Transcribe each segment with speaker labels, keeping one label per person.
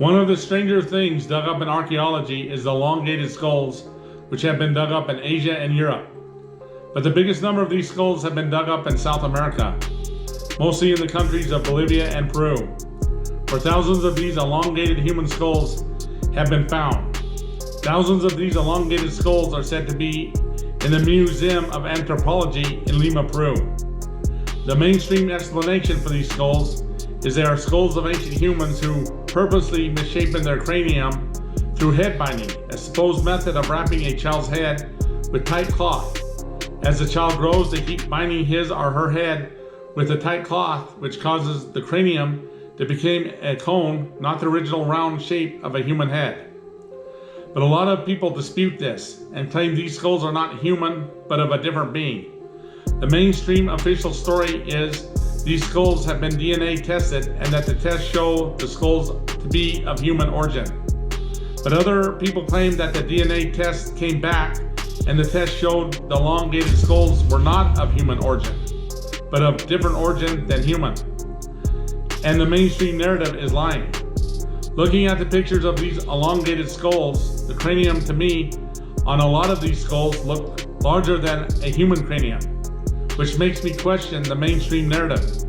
Speaker 1: One of the stranger things dug up in archaeology is the elongated skulls which have been dug up in Asia and Europe. But the biggest number of these skulls have been dug up in South America, mostly in the countries of Bolivia and Peru, where thousands of these elongated human skulls have been found. Thousands of these elongated skulls are said to be in the Museum of Anthropology in Lima, Peru. The mainstream explanation for these skulls is they are skulls of ancient humans who purposely misshapen their cranium through head binding, a supposed method of wrapping a child's head with tight cloth. As the child grows, they keep binding his or her head with a tight cloth, which causes the cranium to become a cone, not the original round shape of a human head. But a lot of people dispute this and claim these skulls are not human, but of a different being. The mainstream official story is these skulls have been DNA tested and that the tests show the skulls to be of human origin. But other people claim that the DNA test came back and the test showed the elongated skulls were not of human origin, but of different origin than human. And the mainstream narrative is lying. Looking at the pictures of these elongated skulls, the cranium to me on a lot of these skulls look larger than a human cranium, which makes me question the mainstream narrative.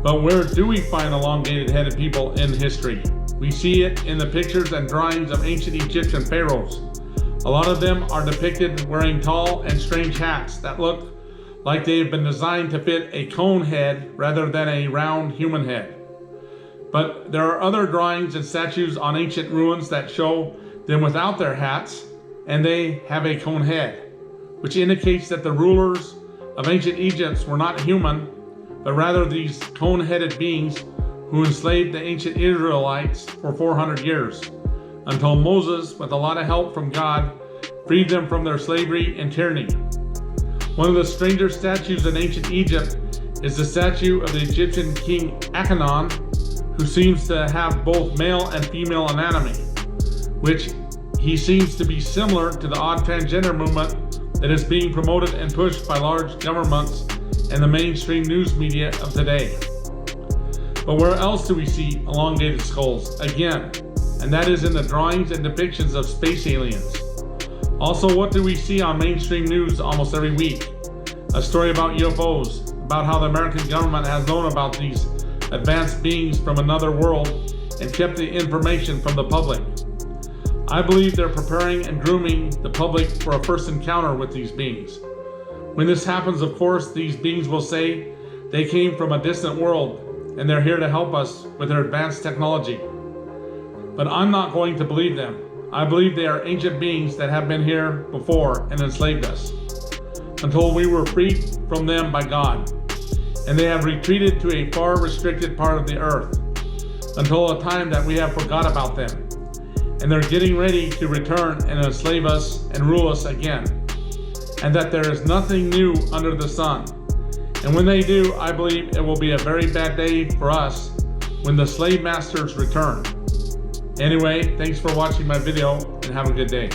Speaker 1: But where do we find elongated headed people in history? We see it in the pictures and drawings of ancient Egyptian pharaohs. A lot of them are depicted wearing tall and strange hats that look like they've been designed to fit a cone head rather than a round human head. But there are other drawings and statues on ancient ruins that show them without their hats, and they have a cone head, which indicates that the rulers of ancient Egypt were not human, but rather these cone-headed beings who enslaved the ancient Israelites for 400 years, until Moses, with a lot of help from God, freed them from their slavery and tyranny. One of the stranger statues in ancient Egypt is the statue of the Egyptian king Akhenaten, who seems to have both male and female anatomy, which he seems to be similar to the odd transgender movement that is being promoted and pushed by large governments and the mainstream news media of today. But where else do we see elongated skulls? Again, and that is in the drawings and depictions of space aliens. Also, what do we see on mainstream news almost every week? A story about UFOs, about how the American government has known about these advanced beings from another world and kept the information from the public. I believe they're preparing and grooming the public for a first encounter with these beings. When this happens, of course, these beings will say they came from a distant world and they're here to help us with their advanced technology. But I'm not going to believe them. I believe they are ancient beings that have been here before and enslaved us until we were freed from them by God. And they have retreated to a far restricted part of the earth until a time that we have forgot about them. And they're getting ready to return and enslave us and rule us again. And that there is nothing new under the sun. And when they do, I believe it will be a very bad day for us when the slave masters return. Anyway, thanks for watching my video and have a good day.